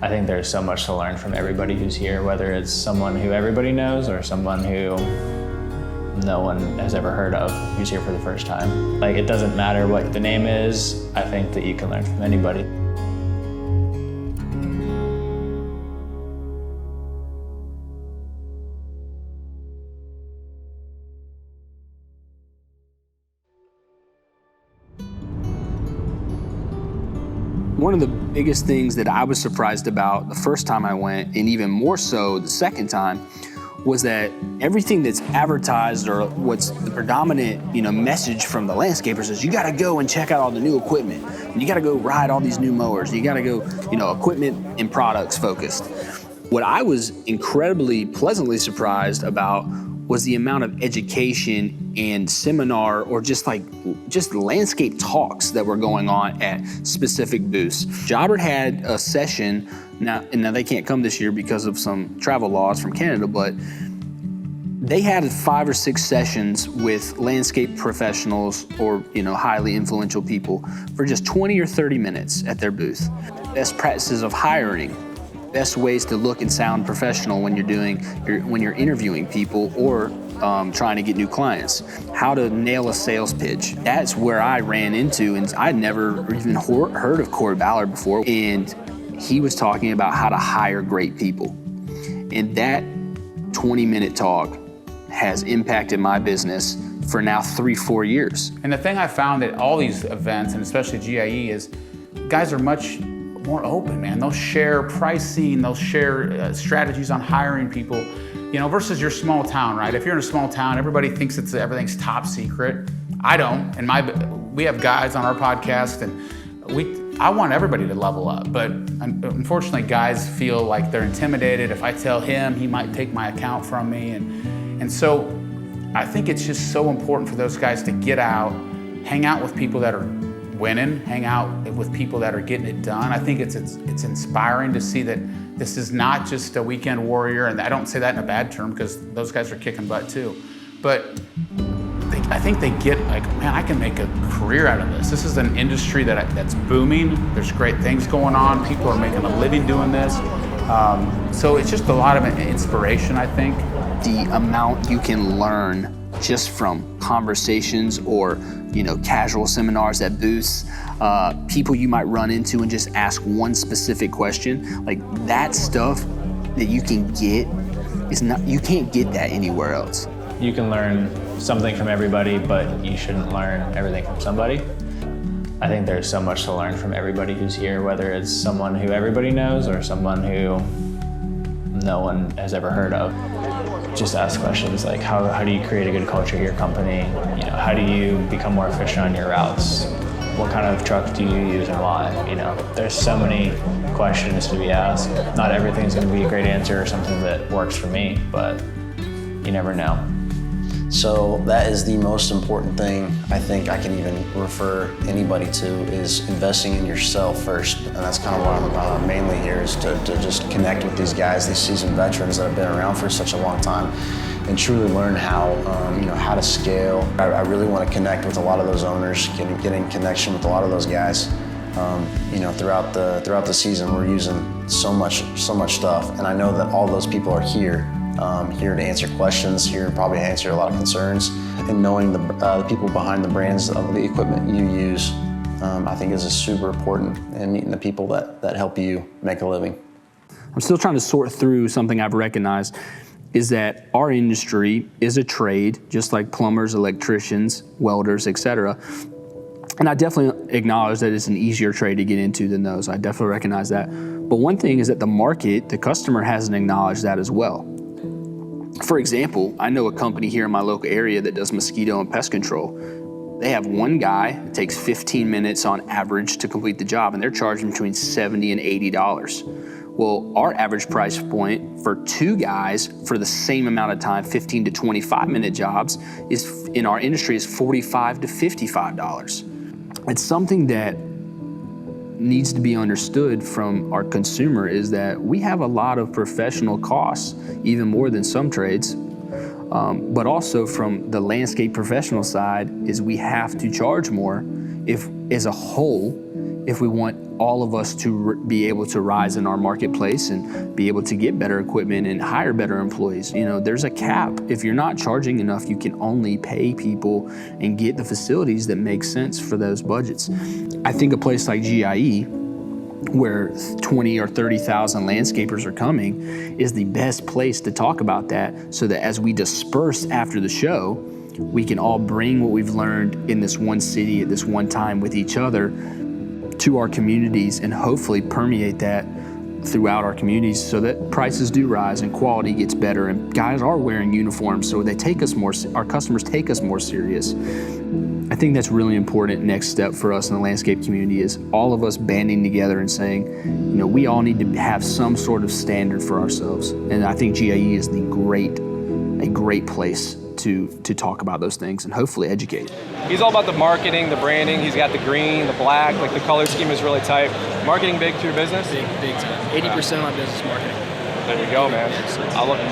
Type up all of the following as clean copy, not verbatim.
I think there's so much to learn from everybody who's here, whether it's someone who everybody knows or someone who no one has ever heard of who's here for the first time. Like, it doesn't matter what the name is, I think that you can learn from anybody. One of the biggest things that I was surprised about the first time I went, and even more so the second time, was that everything that's advertised, or what's the predominant, message from the landscapers, is you gotta go and check out all the new equipment. And you gotta go ride all these new mowers. You gotta go, equipment and products focused. What I was incredibly pleasantly surprised about was the amount of education and seminar, or just landscape talks that were going on at specific booths. Jobbert had a session, now they can't come this year because of some travel laws from Canada, but they had 5 or 6 sessions with landscape professionals or highly influential people for just 20 or 30 minutes at their booth. Best practices of hiring, best ways to look and sound professional when you're interviewing people or trying to get new clients. How to nail a sales pitch. That's where I ran into, and I'd never even heard of Kory Ballard before. And he was talking about how to hire great people. And that 20-minute talk has impacted my business for now 3-4 years. And the thing I found at all these events, and especially GIE, is guys are much more open, man. They'll share pricing, they'll share strategies on hiring people, versus your small town, right? If you're in a small town, everybody thinks everything's top secret. I don't, and we have guys on our podcast, and I want everybody to level up, but unfortunately guys feel like they're intimidated. If I tell him, he might take my account from me, and so I think it's just so important for those guys to get out, hang out with people that are winning, hang out with people that are getting it done. I think it's inspiring to see that this is not just a weekend warrior, and I don't say that in a bad term because those guys are kicking butt too. But I think they get like, man, I can make a career out of this. This is an industry that's booming. There's great things going on. People are making a living doing this. So it's just a lot of inspiration, I think. The amount you can learn just from conversations or casual seminars at booths, people you might run into and just ask one specific question, like that stuff that you can get you can't get that anywhere else. You can learn something from everybody, but you shouldn't learn everything from somebody. I think there's so much to learn from everybody who's here, whether it's someone who everybody knows or someone who no one has ever heard of. Just ask questions like, how do you create a good culture at your company? How do you become more efficient on your routes? What kind of truck do you use and why? There's so many questions to be asked. Not everything's going to be a great answer or something that works for me, but you never know. So that is the most important thing I think I can even refer anybody to, is investing in yourself first. And that's kind of what I'm mainly here, is to just connect with these guys, these seasoned veterans that have been around for such a long time, and truly learn how to scale. I really want to connect with a lot of those owners, getting connection with a lot of those guys. Throughout the season, we're using so much stuff, and I know that all those people are here to answer questions, here to probably answer a lot of concerns, and knowing the people behind the brands of the equipment you use, I think is super important, and meeting the people that help you make a living. I'm still trying to sort through something I've recognized, is that our industry is a trade, just like plumbers, electricians, welders, etc. And I definitely acknowledge that it's an easier trade to get into than those. I definitely recognize that. But one thing is that the market, the customer, hasn't acknowledged that as well. For example, I know a company here in my local area that does mosquito and pest control. They have one guy, it takes 15 minutes on average to complete the job, and they're charging between $70 and $80. Well, our average price point for 2 guys for the same amount of time, 15 to 25 minute jobs, is in our industry is $45 to $55. It's something that needs to be understood from our consumer, is that we have a lot of professional costs, even more than some trades, but also from the landscape professional side is we have to charge more if, as a whole, if we want all of us to be able to rise in our marketplace and be able to get better equipment and hire better employees. You know, there's a cap. If you're not charging enough, you can only pay people and get the facilities that make sense for those budgets. I think a place like GIE, where 20 or 30,000 landscapers are coming, is the best place to talk about that, so that as we disperse after the show, we can all bring what we've learned in this one city at this one time with each other to our communities, and hopefully permeate that throughout our communities so that prices do rise and quality gets better and guys are wearing uniforms, so they take us more, our customers take us more serious. I think that's really important next step for us in the landscape community, is all of us banding together and saying, you know, we all need to have some sort of standard for ourselves. And I think GIE is a great place to talk about those things and hopefully educate. He's all about the marketing, the branding. He's got the green, the black, like the color scheme is really tight. Marketing big to your business? Big time. 80% of my business marketing. There we go, man.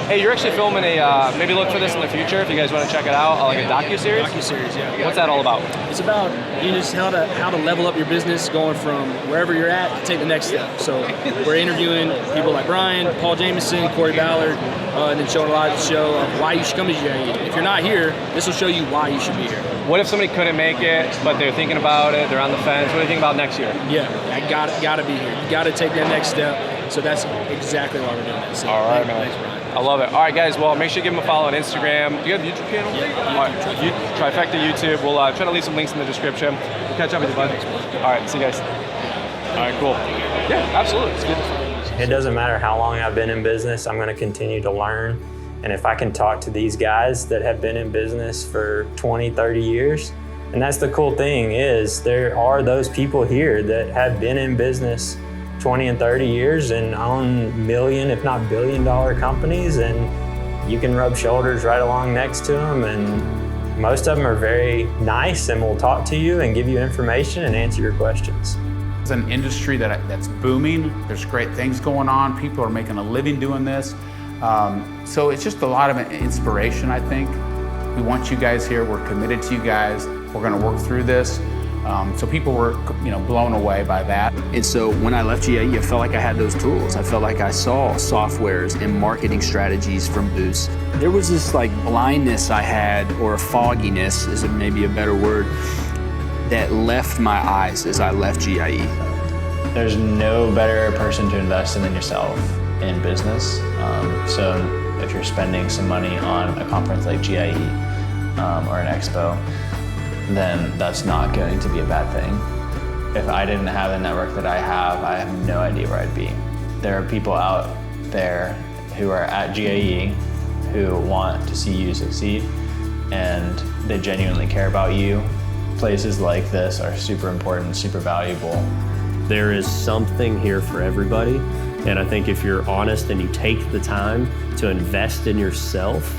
Hey, you're actually filming a, maybe look for this in the future if you guys want to check it out, like a docuseries? Docuseries, yeah. What's that all about? It's about just how to level up your business, going from wherever you're at to take the next step. So we're interviewing people like Brian, Paul Jamison, Kory, Ballard, and then showing a lot of the show of why you should come to GIE. If you're not here, this will show you why you should be here. What if somebody couldn't make it, but they're thinking about it, they're on the fence? What do you think about next year? Yeah, I gotta be here. You gotta take that next step. So that's exactly why we're doing that. So all right, man. Thanks, Brian. I love it. All right, guys. Well, make sure you give them a follow on Instagram. Do you have a YouTube channel? Yeah. All right. Trifecta YouTube. We'll try to leave some links in the description. We'll catch up with you, bud. All right. See you guys. All right. Cool. Yeah, absolutely. It's good. It doesn't matter how long I've been in business. I'm going to continue to learn. And if I can talk to these guys that have been in business for 20, 30 years, and that's the cool thing, is there are those people here that have been in business 20 and 30 years and own million, if not billion-dollar companies, and you can rub shoulders right along next to them, and most of them are very nice and will talk to you and give you information and answer your questions. It's an industry that's booming. There's great things going on. People are making a living doing this. So it's just a lot of inspiration, I think. We want you guys here. We're committed to you guys. We're going to work through this. So people were, blown away by that. And so when I left GIE, I felt like I had those tools. I felt like I saw softwares and marketing strategies from booths. There was this blindness I had, or a fogginess is maybe a better word, that left my eyes as I left GIE. There's no better person to invest in than yourself in business. So if you're spending some money on a conference like GIE or an expo, then that's not going to be a bad thing. If I didn't have the network that I have no idea where I'd be. There are people out there who are at GIE who want to see you succeed, and they genuinely care about you. Places like this are super important, super valuable. There is something here for everybody, and I think if you're honest and you take the time to invest in yourself,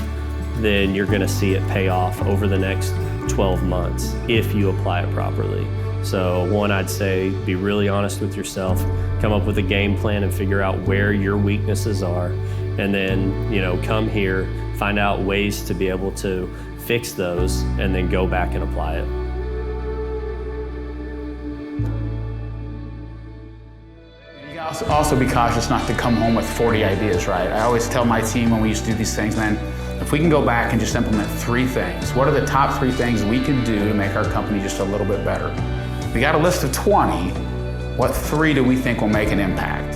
then you're gonna see it pay off over the next 12 months if you apply it properly. So one, I'd say be really honest with yourself, come up with a game plan and figure out where your weaknesses are, and then come here, find out ways to be able to fix those, and then go back and apply it. Also be cautious not to come home with 40 ideas, right? I always tell my team when we used to do these things, man, if we can go back and just implement 3 things, what are the top 3 things we can do to make our company just a little bit better? We got a list of 20. What 3 do we think will make an impact?